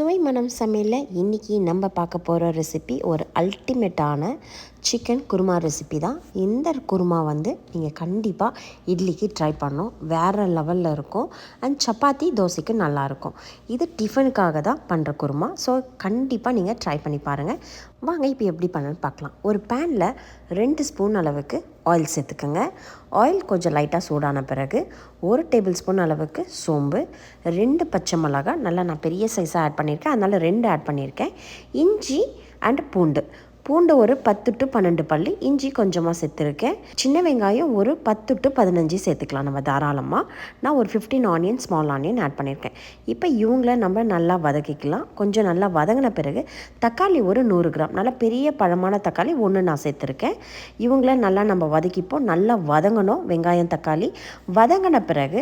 சுவை மனம் சமையலில் இன்றைக்கி நம்ம பார்க்க போகிற ரெசிபி ஒரு அல்டிமேட்டான சிக்கன் குருமா ரெசிபி தான். இந்த குருமா நீங்கள் கண்டிப்பாக இட்லிக்கு ட்ரை பண்ணணும். வேறு லெவலில் இருக்கும். அண்ட் சப்பாத்தி தோசைக்கு நல்லாயிருக்கும். இது டிஃபனுக்காக தான் பண்ணுற குருமா. ஸோ கண்டிப்பாக நீங்கள் ட்ரை பண்ணி பாருங்கள். வாங்க இப்போ எப்படி பண்ணணும்னு பார்க்கலாம். ஒரு பேனில் 2 ஸ்பூன் அளவுக்கு ஆயில் சேர்த்துக்கோங்க. ஆயில் கொஞ்சம் லைட்டாக சூடான பிறகு 1 டேபிள் ஸ்பூன் அளவுக்கு சோம்பு, 2 பச்சை மிளகாய், நல்லா நான் பெரிய சைஸாக ஆட் பண்ணியிருக்கேன், அதனால் 2 ஆட் பண்ணியிருக்கேன். இஞ்சி அண்ட் பூண்டு ஒரு 10 to 12 பல்லு, இஞ்சி கொஞ்சமாக சேர்த்துருக்கேன். சின்ன வெங்காயம் ஒரு 10 to 15 சேர்த்துக்கலாம் நம்ம தாராளமாக. நான் ஒரு 15 ஆனியன், ஸ்மால் ஆனியன் ஆட் பண்ணியிருக்கேன். இப்போ இவங்கள நம்ம நல்லா வதக்கிக்கலாம். கொஞ்சம் நல்லா வதங்கின பிறகு தக்காளி ஒரு 100 கிராம், நல்லா பெரிய பழமான தக்காளி 1 நான் சேர்த்துருக்கேன். இவங்கள நல்லா நம்ம வதக்கிப்போம். நல்லா வதங்கணும் வெங்காயம் தக்காளி. வதங்கின பிறகு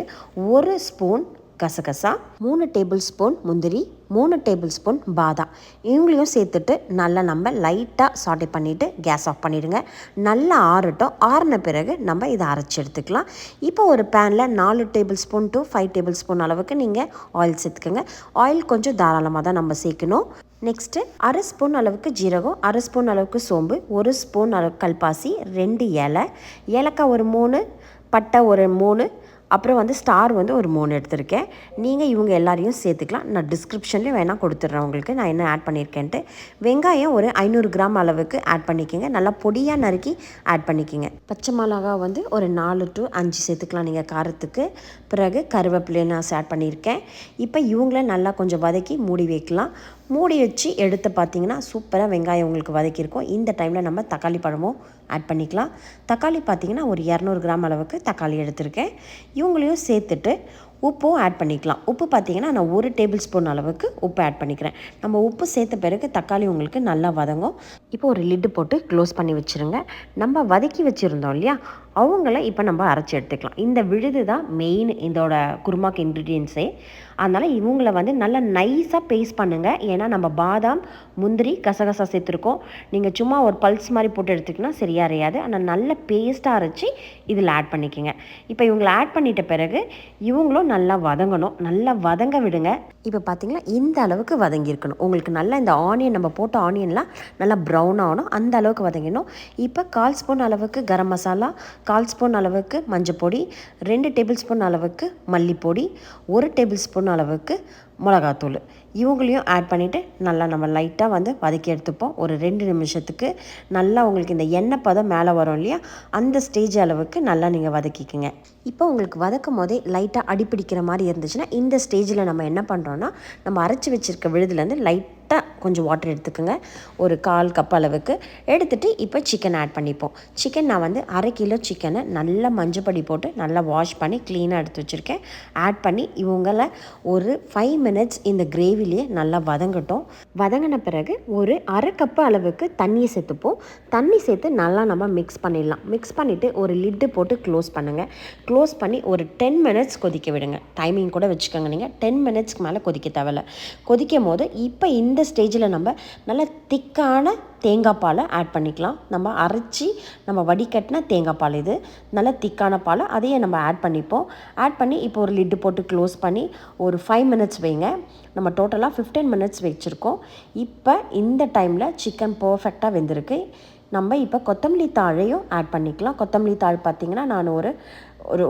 1 ஸ்பூன் கசகசா, 3 டேபிள் ஸ்பூன் முந்திரி, 3 டேபிள் ஸ்பூன் பாதாம், இவங்களையும் சேர்த்துட்டு நல்லா நம்ம லைட்டாக சாட்டே பண்ணிவிட்டு கேஸ் ஆஃப் பண்ணிவிடுங்க. நல்லா ஆறட்டும். ஆறின பிறகு நம்ம இதை அரைச்சி எடுத்துக்கலாம். இப்போ ஒரு பேனில் 4 table spoon to 5 table spoon அளவுக்கு நீங்கள் ஆயில் சேர்த்துக்கோங்க. ஆயில் கொஞ்சம் தாராளமாக தான் நம்ம சேர்க்கணும். நெக்ஸ்ட்டு 1/2 ஸ்பூன் அளவுக்கு ஜீரகம், 1/2 ஸ்பூன் அளவுக்கு சோம்பு, 1 ஸ்பூன் அளவுக்கு கல்பாசி, 2 ஏலக்காய் ஒரு 3, பட்டை ஒரு 3, அப்புறம் ஸ்டார் ஒரு 3 எடுத்திருக்கேன். நீங்கள் இவங்க எல்லாரையும் சேர்த்துக்கலாம். நான் டிஸ்கிரிப்ஷன்லேயும் வேணால் கொடுத்துட்றேன் உங்களுக்கு நான் என்ன ஆட் பண்ணியிருக்கேன்ட்டு. வெங்காயம் ஒரு 500 கிராம் அளவுக்கு ஆட் பண்ணிக்கோங்க. நல்லா பொடியாக நறுக்கி ஆட் பண்ணிக்கோங்க. பச்சை மிளகா ஒரு 4 to 5 சேர்த்துக்கலாம் நீங்கள் காரத்துக்கு. பிறகு கருவேப்பிலை நான் ஆட் பண்ணியிருக்கேன். இப்போ இவங்கள நல்லா கொஞ்சம் வதக்கி மூடி வைக்கலாம். மூடி வச்சு எடுத்து பார்த்தீங்கன்னா சூப்பராக வெங்காயம் உங்களுக்கு வதக்கியிருக்கோம். இந்த டைமில் நம்ம தக்காளி பழமும் ஆட் பண்ணிக்கலாம். தக்காளி பார்த்திங்கன்னா ஒரு 200 கிராம் அளவுக்கு தக்காளி எடுத்திருக்கேன். இவங்களையும் சேர்த்துட்டு உப்பும் ஆட் பண்ணிக்கலாம். உப்பு பார்த்திங்கன்னா நான் 1 டேபிள் ஸ்பூன் அளவுக்கு உப்பு ஆட் பண்ணிக்கிறேன். நம்ம உப்பு சேர்த்த பிறகு தக்காளி உங்களுக்கு நல்லா வதங்கும். இப்போ ஒரு லிட்டு போட்டு க்ளோஸ் பண்ணி வச்சுருங்க. நம்ம வதக்கி வச்சுருந்தோம் இல்லையா, அவங்கள இப்போ நம்ம அரைச்சி எடுத்துக்கலாம். இந்த விழுது தான் மெயின் இதோட குருமாக்கு இன்க்ரீடியன்ஸே. அதனால் இவங்கள நல்லா நைஸாக பேஸ்ட் பண்ணுங்கள். ஏன்னா நம்ம பாதாம், முந்திரி, கசகசா சேர்த்துருக்கோம். நீங்கள் சும்மா ஒரு பல்ஸ் மாதிரி போட்டு எடுத்துக்கினா சரியாக அரையாது. ஆனால் நல்ல பேஸ்ட்டாக அரைச்சி இதில் ஆட் பண்ணிக்கோங்க. இப்போ இவங்களை ஆட் பண்ணிட்ட பிறகு இவங்களும் நல்லா வதங்கணும். நல்லா வதங்க விடுங்க. இப்போ பார்த்திங்களா இந்த அளவுக்கு வதங்கியிருக்கணும். உங்களுக்கு நல்லா இந்த ஆனியன் நம்ம போட்ட ஆனியன்லாம் நல்லா ப்ரௌன் ஆகணும். அந்த அளவுக்கு வதங்கணும். இப்போ 1/4 ஸ்பூன் அளவுக்கு கரம் மசாலா, 1/4 ஸ்பூன் அளவுக்கு மஞ்சப்பொடி, 2 டேபிள் ஸ்பூன் அளவுக்கு மல்லிப்பொடி, 1 டேபிள் ஸ்பூன் அளவுக்கு மிளகாத்தூள், இவங்களையும் ஆட் பண்ணிவிட்டு நல்லா நம்ம லைட்டாக வதக்கி எடுத்துப்போம். ஒரு 2 நிமிஷத்துக்கு நல்லா உங்களுக்கு இந்த எண்ணெய் பதம் மேலே வரும் இல்லையா, அந்த ஸ்டேஜ் அளவுக்கு நல்லா நீங்கள் வதக்கிக்கோங்க. இப்போ உங்களுக்கு வதக்கும் போதே லைட்டாக அடிப்பிடிக்கிற மாதிரி இருந்துச்சுன்னா இந்த ஸ்டேஜில் நம்ம என்ன பண்ணுறோன்னா, நம்ம அரைச்சி வச்சுருக்க விழுதுலேருந்து லைட்டாக கொஞ்சம் வாட்டர் எடுத்துக்கோங்க. ஒரு 1/4 கப் அளவுக்கு எடுத்துகிட்டு இப்போ சிக்கன் ஆட் பண்ணிப்போம். சிக்கன் நான் 1/2 கிலோ சிக்கனை நல்லா மஞ்சப்பொடி போட்டு நல்லா வாஷ் பண்ணி க்ளீனாக எடுத்து வச்சுருக்கேன். ஆட் பண்ணி இவங்கள ஒரு 5 மினிட்ஸ் இந்த கிரேவிலேயே நல்லா வதங்கட்டும். வதங்கின பிறகு ஒரு 1/2 கப்பு அளவுக்கு தண்ணியை சேர்த்துப்போம். தண்ணி சேர்த்து நல்லா நம்ம மிக்ஸ் பண்ணிடலாம். மிக்ஸ் பண்ணிவிட்டு ஒரு லிட்டு போட்டு க்ளோஸ் பண்ணுங்கள். க்ளோஸ் பண்ணி ஒரு 10 மினிட்ஸ் கொதிக்க விடுங்க. டைமிங் கூட வச்சுக்கோங்க. நீங்கள் 10 மினிட்ஸ்க்கு மேலே கொதிக்க தேவையில்ல. கொதிக்கும் போது இப்போ இந்த ஸ்டேஜில் நம்ம நல்ல திக்கான தேங்காய் பாலை ஆட் பண்ணிக்கலாம். நம்ம அரைச்சி நம்ம வடிகட்டின தேங்காய் பால், இது நல்ல திக்கான பால், அதையே நம்ம ஆட் பண்ணிப்போம். ஆட் பண்ணி இப்போ ஒரு லிட்டு போட்டு க்ளோஸ் பண்ணி ஒரு 5 மினிட்ஸ் வைங்க. நம்ம டோட்டலாக 15 மினிட்ஸ் வச்சுருக்கோம். இப்போ இந்த டைமில் சிக்கன் பர்ஃபெக்டாக வெந்திருக்கு. நம்ம இப்போ கொத்தமல்லி தாழையும் ஆட் பண்ணிக்கலாம். கொத்தமல்லி தாள் பார்த்திங்கன்னா நான் ஒரு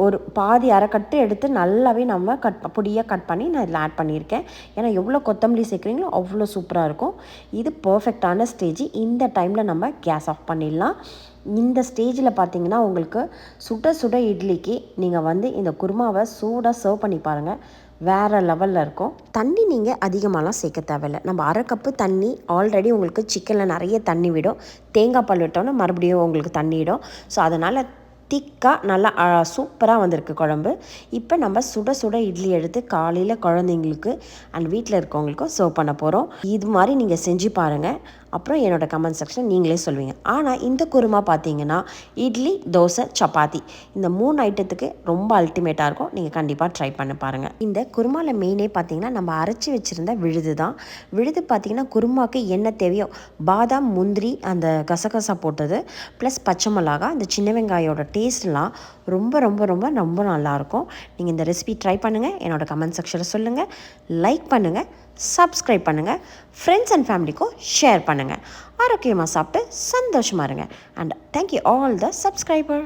ஒரு பாதி அரைக்கட்டு எடுத்து நல்லாவே நம்ம பொடியாக கட் பண்ணி நான் இதில் ஆட் பண்ணியிருக்கேன். ஏன்னா எவ்வளோ கொத்தமல்லி சேர்க்குறீங்களோ அவ்வளோ சூப்பராக இருக்கும். இது பர்ஃபெக்டான ஸ்டேஜ். இந்த டைமில் நம்ம கேஸ் ஆஃப் பண்ணிடலாம். இந்த ஸ்டேஜில் பார்த்திங்கன்னா உங்களுக்கு சுட சுட இட்லிக்கு நீங்கள் இந்த குருமாவை சூடாக சர்வ் பண்ணி பாருங்கள். வேறு லெவலில் இருக்கும். தண்ணி நீங்கள் அதிகமாகலாம் சேர்க்க தேவையில்லை. நம்ம 1/2 கப்பு தண்ணி ஆல்ரெடி உங்களுக்கு சிக்கனில் நிறைய தண்ணி விடும். தேங்காய் பால் விட்டோன்னா மறுபடியும் உங்களுக்கு தண்ணி விடும். ஸோ அதனால் திக்காக நல்லா சூப்பராக வந்திருக்கு குழம்பு. இப்போ நம்ம சுட சுட இட்லி எடுத்து காலையில் குழந்தைங்களுக்கு அண்ட் வீட்டில் இருக்கவங்களுக்கும் சர்வ் பண்ண போகிறோம். இது மாதிரி நீங்கள் செஞ்சு பாருங்கள். அப்புறம் என்னோடய கமெண்ட் செக்ஷன் நீங்களே சொல்வீங்க. ஆனால் இந்த குருமா பார்த்தீங்கன்னா இட்லி, தோசை, சப்பாத்தி இந்த 3 ஐட்டத்துக்கு ரொம்ப அல்டிமேட்டாக இருக்கும். நீங்கள் கண்டிப்பாக ட்ரை பண்ணி பாருங்கள். இந்த குருமாவில் மெயினே பார்த்தீங்கன்னா நம்ம அரைச்சி வச்சுருந்த விழுது தான். விழுது பார்த்திங்கன்னா குருமாவுக்கு என்ன தேவையோ பாதாம், முந்திரி, அந்த கசகசா போட்டது ப்ளஸ் பச்சை மிளகா, அந்த சின்ன வெங்காயோட டேஸ்ட்லாம் ரொம்ப ரொம்ப ரொம்ப ரொம்ப நல்லாயிருக்கும். நீங்கள் இந்த ரெசிபி ட்ரை பண்ணுங்கள். என்னோடய கமெண்ட் செக்ஷனில் சொல்லுங்கள். லைக் பண்ணுங்கள், சப்ஸ்கிரைப் பண்ணுங்கள், ஃப்ரெண்ட்ஸ் அண்ட் ஃபேமிலிக்கும் ஷேர் பண்ணுங்கள். ஆரோக்கியமாக சாப்பிட்டு சந்தோஷமாக இருங்க. And thank you all the subscriber.